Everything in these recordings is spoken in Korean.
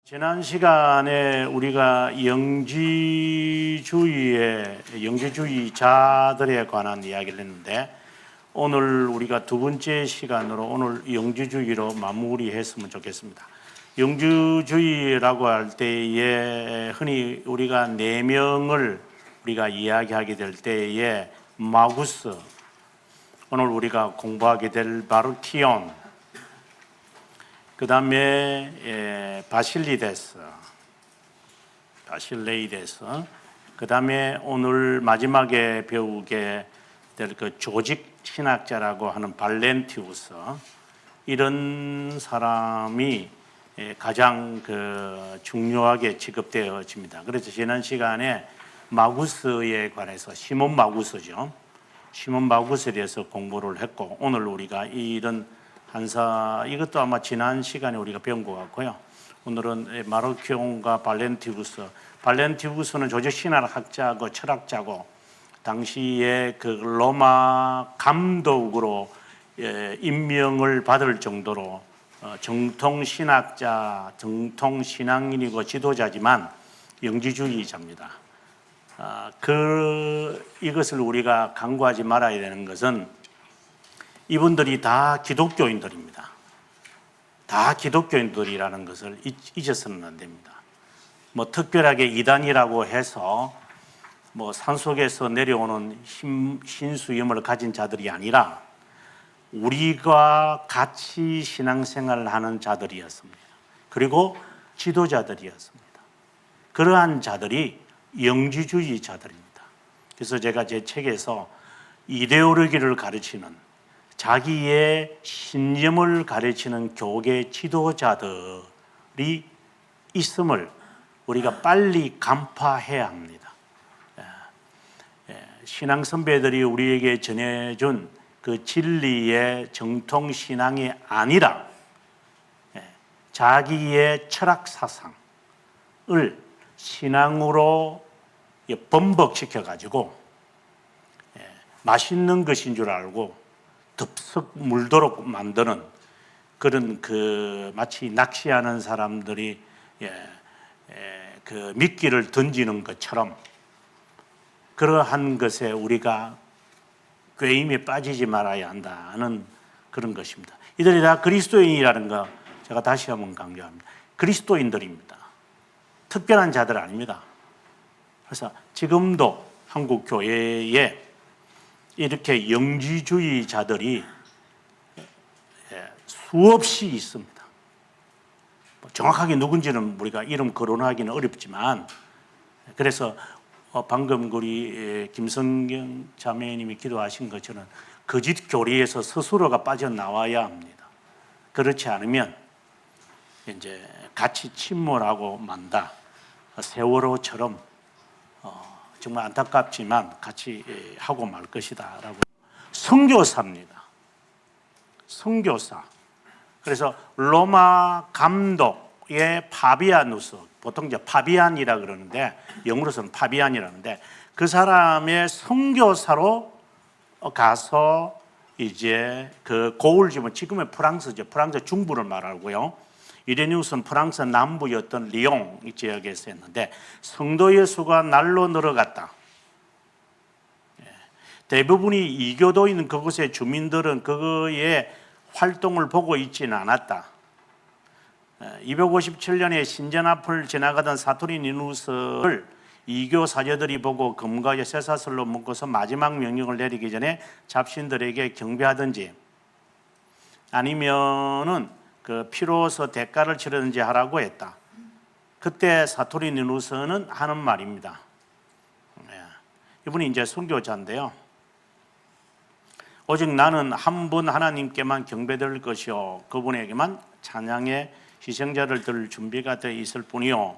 지난 시간에 우리가 영지주의자들에 관한 이야기를 했는데, 오늘 우리가 두 번째 시간으로 오늘 영지주의로 마무리했으면 좋겠습니다. 영지주의라고 할 때에 흔히 우리가 네 명을 우리가 이야기하게 될 때에 마구스, 오늘 우리가 공부하게 될 바르키온, 그 다음에 바실레이데스, 그 다음에 오늘 마지막에 배우게 될 그 조직 신학자라고 하는 발렌티우스, 이런 사람이 가장 중요하게 취급되어집니다. 그래서 지난 시간에 마구스에 관해서 시몬 마구스죠. 시몬 마구스에 대해서 공부를 했고, 오늘 우리가 이런 이것도 아마 지난 시간에 우리가 배운 것 같고요. 오늘은 마르키온과 발렌티우스는 조직신학학자고 철학자고, 당시에 그 로마 감독으로 임명을 받을 정도로 정통신학자, 정통신앙인이고 지도자지만 영지주의자입니다. 이것을 우리가 간과하지 말아야 되는 것은, 이분들이 다 기독교인들입니다. 다 기독교인들이라는 것을 잊어서는 안 됩니다. 특별하게 이단이라고 해서 산속에서 내려오는 신수염을 가진 자들이 아니라 우리가 같이 신앙생활을 하는 자들이었습니다. 그리고 지도자들이었습니다. 그러한 자들이 영지주의자들입니다. 그래서 제가 제 책에서 이데올로기를 가르치는, 자기의 신념을 가르치는 교계 지도자들이 있음을 우리가 빨리 간파해야 합니다. 신앙 선배들이 우리에게 전해준 그 진리의 정통 신앙이 아니라 자기의 철학 사상을 신앙으로 번복시켜 가지고 맛있는 것인 줄 알고 덥석 물도록 만드는 그런 마치 낚시하는 사람들이 미끼를 던지는 것처럼, 그러한 것에 우리가 꾀임에 빠지지 말아야 한다는 그런 것입니다. 이들이 다 그리스도인이라는 거 제가 다시 한번 강조합니다. 그리스도인들입니다. 특별한 자들 아닙니다. 그래서 지금도 한국 교회에 이렇게 영지주의자들이 수없이 있습니다. 정확하게 누군지는 우리가 이름 거론하기는 어렵지만, 그래서 방금 우리 김성경 자매님이 기도하신 것처럼 거짓 교리에서 스스로가 빠져나와야 합니다. 그렇지 않으면 이제 같이 침몰하고 만다, 세월호처럼 정말 안타깝지만 같이 하고 말 것이다 라고. 선교사입니다. 선교사. 그래서 로마 감독의 파비아누스, 보통 이제 파비안이라 그러는데 영어로서는 파비안이라는데, 그 사람의 선교사로 가서 이제 그 고울지문, 지금의 프랑스죠. 프랑스 중부를 말하고요. 이레니우스는 프랑스 남부였던 리옹 지역에서 했는데, 성도의 수가 날로 늘어갔다. 대부분이 이교도인 그곳의 주민들은 그의 활동을 보고 있지는 않았다. 257년에 신전 앞을 지나가던 사투리니누스를 이교 사제들이 보고 금과 쇠사슬로 묶어서 마지막 명령을 내리기 전에 잡신들에게 경배하든지 아니면은 피로서 대가를 치르든지 하라고 했다. 그때 사투리니누스는 하는 말입니다. 이분이 이제 선교자인데요. 오직 나는 한 분 하나님께만 경배드릴 것이요, 그분에게만 찬양의 희생자를 드릴 준비가 되어 있을 뿐이요,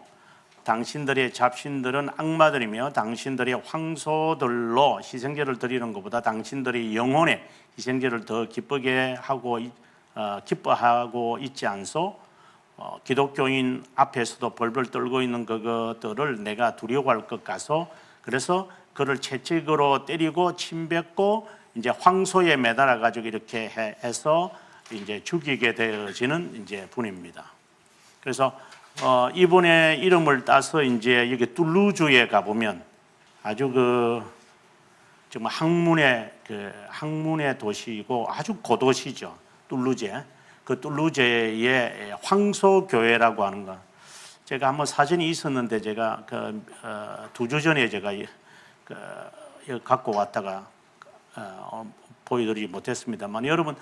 당신들의 잡신들은 악마들이며 당신들의 황소들로 희생제를 드리는 것보다 당신들의 영혼의 희생제를 더 기뻐하고 있지 않소? 기독교인 앞에서도 벌벌 떨고 있는 그것들을 내가 두려워할 것 같소? 그래서 그를 채찍으로 때리고 침뱉고 이제 황소에 매달아 가지고 이렇게 해서 이제 죽이게 되어지는 이제 분입니다. 그래서 이번에 이름을 따서 이제 여기 툴루즈에 가보면 아주 정말 학문의 도시이고 아주 고도시죠. 툴루제. 그 툴루제의 황소교회라고 하는 거. 제가 한번 사진이 있었는데 제가 2주 전에 제가 갖고 왔다가 보여드리지 못했습니다만 여러분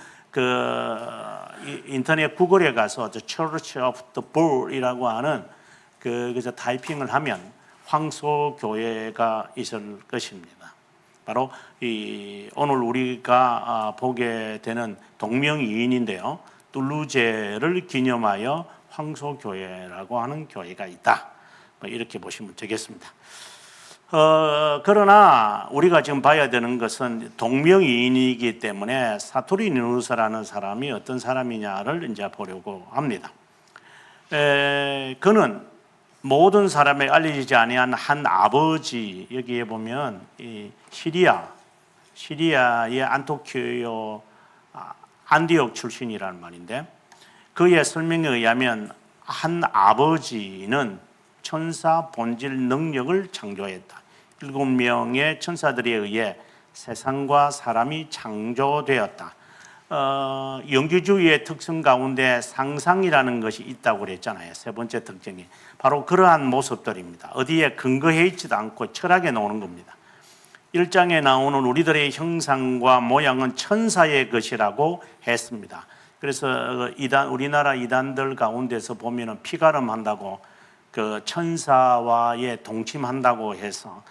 인터넷 구글에 가서 The Church of the Bull이라고 하는 그래서 타이핑을 하면 황소교회가 있을 것입니다. 바로 오늘 우리가 보게 되는 동명이인인데요. 툴루제를 기념하여 황소교회라고 하는 교회가 있다. 이렇게 보시면 되겠습니다. 그러나 우리가 지금 봐야 되는 것은 동명이인이기 때문에 사투리누스라는 사람이 어떤 사람이냐를 이제 보려고 합니다. 그는 모든 사람에게 알려지지 아니한 한 아버지, 여기에 보면 이 시리아의 안디옥 출신이라는 말인데, 그의 설명에 의하면 한 아버지는 천사 본질 능력을 창조했다. 7명의 천사들에 의해 세상과 사람이 창조되었다. 영주주의의 특성 가운데 상상이라는 것이 있다고 그랬잖아요. 세 번째 특징이 바로 그러한 모습들입니다. 어디에 근거해 있지도 않고 철학에 나오는 겁니다. 1장에 나오는 우리들의 형상과 모양은 천사의 것이라고 했습니다. 그래서 우리나라 이단들 가운데서 보면은 피가름한다고 그 천사와의 동침한다고 해서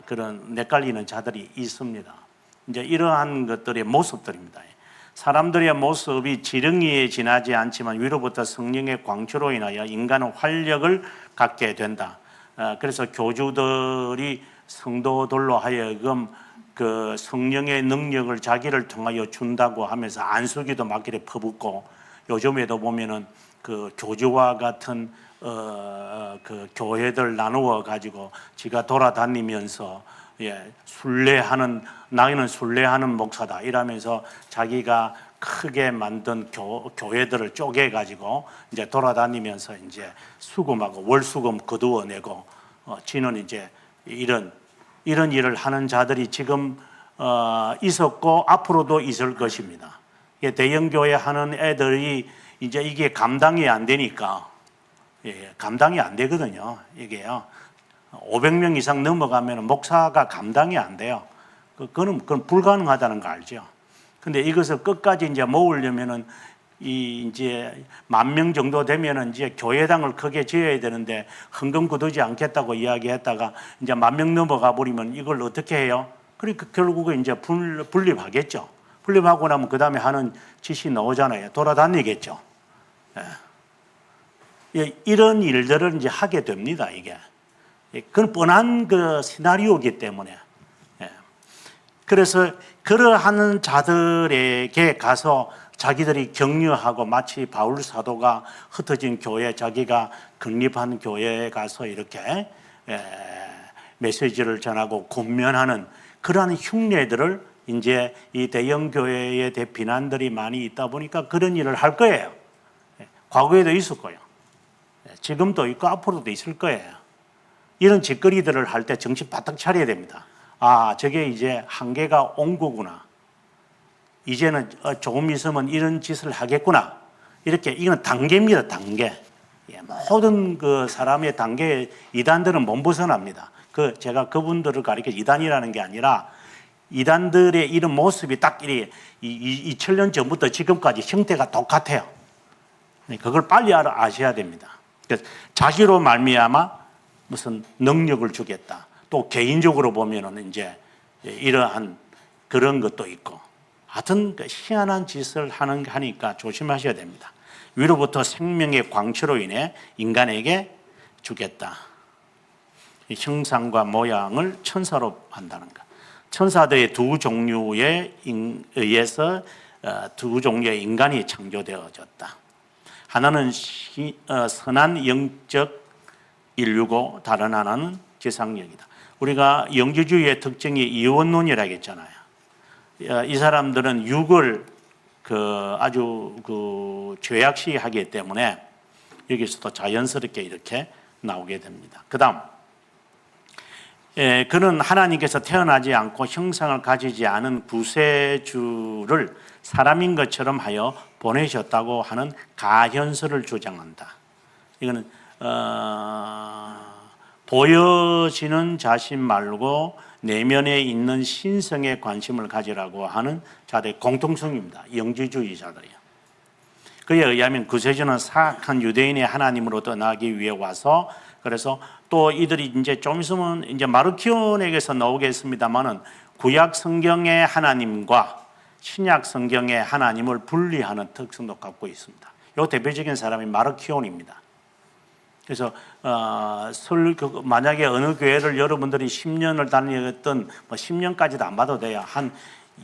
그런 헷갈리는 자들이 있습니다. 이제 이러한 것들의 모습들입니다. 사람들의 모습이 지렁이에 지나지 않지만 위로부터 성령의 광초로 인하여 인간은 활력을 갖게 된다. 그래서 교주들이 성도들로 하여금 그 성령의 능력을 자기를 통하여 준다고 하면서 안수기도 막 이렇게 퍼붓고, 요즘에도 보면은 그 교주와 같은 그 교회들 나누어 가지고 지가 돌아다니면서 나는 순례하는 목사다 이러면서 자기가 크게 만든 교회들을 쪼개 가지고 이제 돌아다니면서 이제 수금하고 월수금 거두어내고 지는 이제 이런 일을 하는 자들이 지금 있었고 앞으로도 있을 것입니다. 대형교회 하는 애들이 이제 이게 감당이 안 되니까, 감당이 안 되거든요. 이게요. 500명 이상 넘어가면 목사가 감당이 안 돼요. 그건 불가능하다는 거 알죠. 근데 이것을 끝까지 이제 모으려면은 이제 10,000명 정도 되면은 이제 교회당을 크게 지어야 되는데 헌금 거두지 않겠다고 이야기했다가 이제 10,000명 넘어가 버리면 이걸 어떻게 해요? 그러니까 결국은 이제 분립하겠죠. 분립하고 나면 그 다음에 하는 짓이 나오잖아요. 돌아다니겠죠. 이런 일들을 이제 하게 됩니다. 이게 그건 뻔한 그 시나리오이기 때문에. 그래서 그러한 자들에게 가서 자기들이 격려하고, 마치 바울 사도가 흩어진 교회, 자기가 건립한 교회에 가서 이렇게 메시지를 전하고 권면하는 그러한 흉내들을 이제 이 대형 교회에 대해 비난들이 많이 있다 보니까 그런 일을 할 거예요. 과거에도 있을 거예요. 지금도 있고 앞으로도 있을 거예요. 이런 짓거리들을 할 때 정신 바짝 차려야 됩니다. 아, 저게 이제 한계가 온 거구나. 이제는 조금 있으면 이런 짓을 하겠구나. 이렇게, 이건 단계입니다, 단계. 모든 그 사람의 단계, 이단들은 못 벗어납니다. 제가 그분들을 가리켜 이단이라는 게 아니라 이단들의 이런 모습이 딱 2000년 전부터 지금까지 형태가 똑같아요. 그걸 빨리 아셔야 됩니다. 그래서 자기로 말미암아 무슨 능력을 주겠다. 또 개인적으로 보면은 이제 이러한 그런 것도 있고, 하여튼 희한한 짓을 하니까 조심하셔야 됩니다. 위로부터 생명의 광채로 인해 인간에게 주겠다. 형상과 모양을 천사로 한다는 것. 천사들의 두 종류에 의해서 두 종류의 인간이 창조되어졌다. 하나는 선한 영적 인류고 다른 하나는 지상력이다. 우리가 영주주의의 특징이 이원론이라고 했잖아요. 이 사람들은 육을 아주 죄악시하기 때문에 여기서도 자연스럽게 이렇게 나오게 됩니다. 그 다음, 그는 하나님께서 태어나지 않고 형상을 가지지 않은 구세주를 사람인 것처럼 하여 보내셨다고 하는 가현설을 주장한다. 이거는 보여지는 자신 말고 내면에 있는 신성에 관심을 가지라고 하는 자들의 공통성입니다. 영지주의자들이요. 그에 의하면 구세주는 사악한 유대인의 하나님으로 떠나기 위해 와서, 그래서 또 이들이 이제 좀 있으면 이제 마르키온에게서 나오겠습니다만은 구약 성경의 하나님과 신약 성경의 하나님을 분리하는 특성도 갖고 있습니다. 이 대표적인 사람이 마르키온입니다. 그래서 만약에 어느 교회를 여러분들이 10년을 다녔던, 뭐 10년까지도 안 봐도 돼요. 한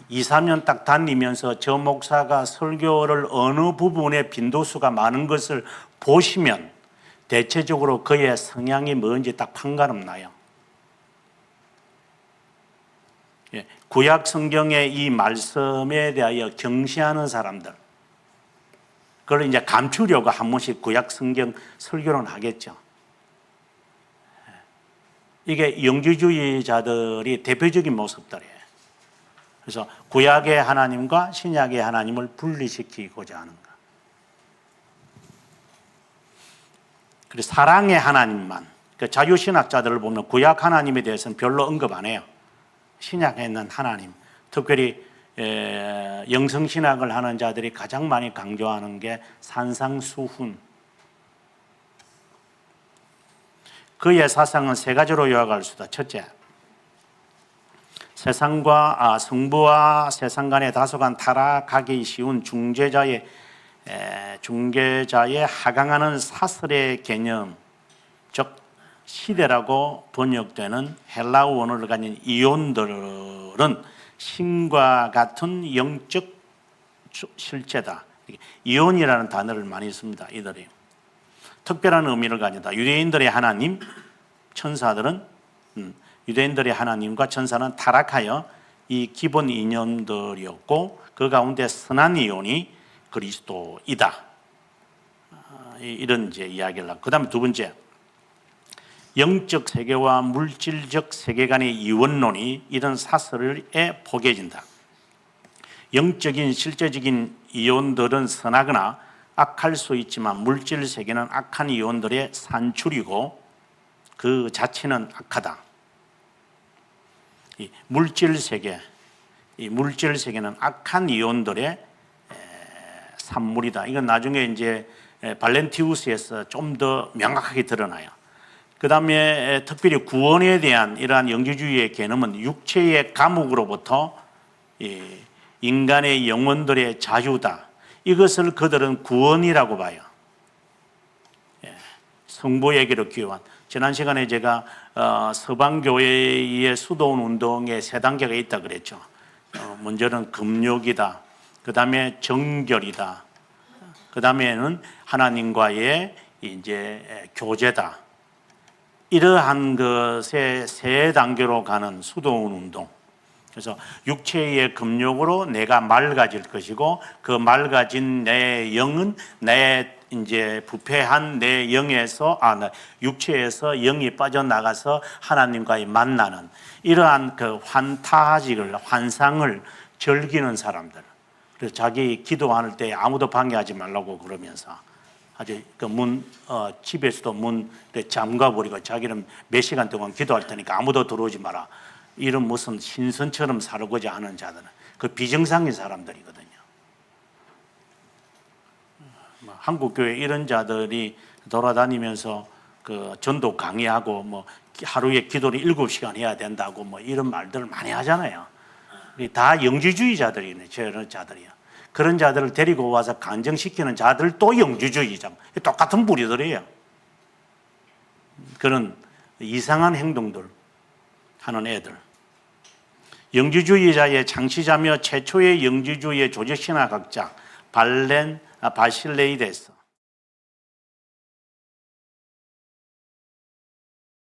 2, 3년 딱 다니면서 저 목사가 설교를 어느 부분에 빈도수가 많은 것을 보시면 대체적으로 그의 성향이 뭔지 딱 판가름 나요. 구약 성경의 이 말씀에 대하여 경시하는 사람들, 그걸 이제 감추려고 한 번씩 구약 성경 설교는 하겠죠. 이게 영지주의자들이 대표적인 모습들이에요. 그래서 구약의 하나님과 신약의 하나님을 분리시키고자 하는 것. 그리고 사랑의 하나님만, 그 자유신학자들을 보면 구약 하나님에 대해서는 별로 언급 안 해요. 신약에 있는 하나님, 특별히 영성신학을 하는 자들이 가장 많이 강조하는 게 산상수훈. 그의 사상은 세 가지로 요약할 수 있다. 첫째, 세상과 성부와 세상 간에 다소간 타락하기 쉬운 중재자의 하강하는 사설의 개념, 즉 시대라고 번역되는 헬라어 원어를 가진 이온들은 신과 같은 영적 실체다. 이온이라는 단어를 많이 씁니다. 이들이 특별한 의미를 가진다. 유대인들의 하나님, 천사들은 유대인들의 하나님과 천사는 타락하여 이 기본 이념들이었고 그 가운데 선한 이온이 그리스도이다. 이런 이제 이야기를 하고, 그다음에 두 번째, 영적 세계와 물질적 세계 간의 이원론이 이런 사설에 포개진다. 영적인 실제적인 이온들은 선하거나 악할 수 있지만 물질 세계는 악한 이온들의 산출이고 그 자체는 악하다. 이 물질 세계는 악한 이온들의 산물이다. 이건 나중에 이제 발렌티우스에서 좀 더 명확하게 드러나요. 그 다음에 특별히 구원에 대한 이러한 영지주의의 개념은 육체의 감옥으로부터 인간의 영혼들의 자유다. 이것을 그들은 구원이라고 봐요. 성부 얘기로 기원. 지난 시간에 제가 서방교회의 수도원 운동의 세 단계가 있다 그랬죠. 먼저는 금욕이다. 그 다음에 정결이다. 그 다음에는 하나님과의 이제 교제다. 이러한 것의 세 단계로 가는 수도원 운동. 그래서 육체의 금욕으로 내가 맑아질 것이고 그 맑아진 내 영은 내 이제 부패한 내 영에서 육체에서 영이 빠져나가서 하나님과의 만나는 이러한 그 환상을 즐기는 사람들. 그래서 자기 기도할 때 아무도 방해하지 말라고 그러면서 아주 그 집에서도 문 잠가버리고 자기는 몇 시간 동안 기도할 테니까 아무도 들어오지 마라. 이런 무슨 신선처럼 살고자 하는 자들은 그 비정상인 사람들이거든요. 한국 교회 이런 자들이 돌아다니면서 그 전도 강의하고 뭐 하루에 기도를 7시간 해야 된다고 뭐 이런 말들을 많이 하잖아요. 다 영지주의자들이네, 저런 자들이요. 그런 자들을 데리고 와서 간증시키는 자들도 영지주의자, 똑같은 부류들이에요. 그런 이상한 행동들 하는 애들. 영지주의자의 창시자며 최초의 영지주의의 조직신학학자 바실레이데스,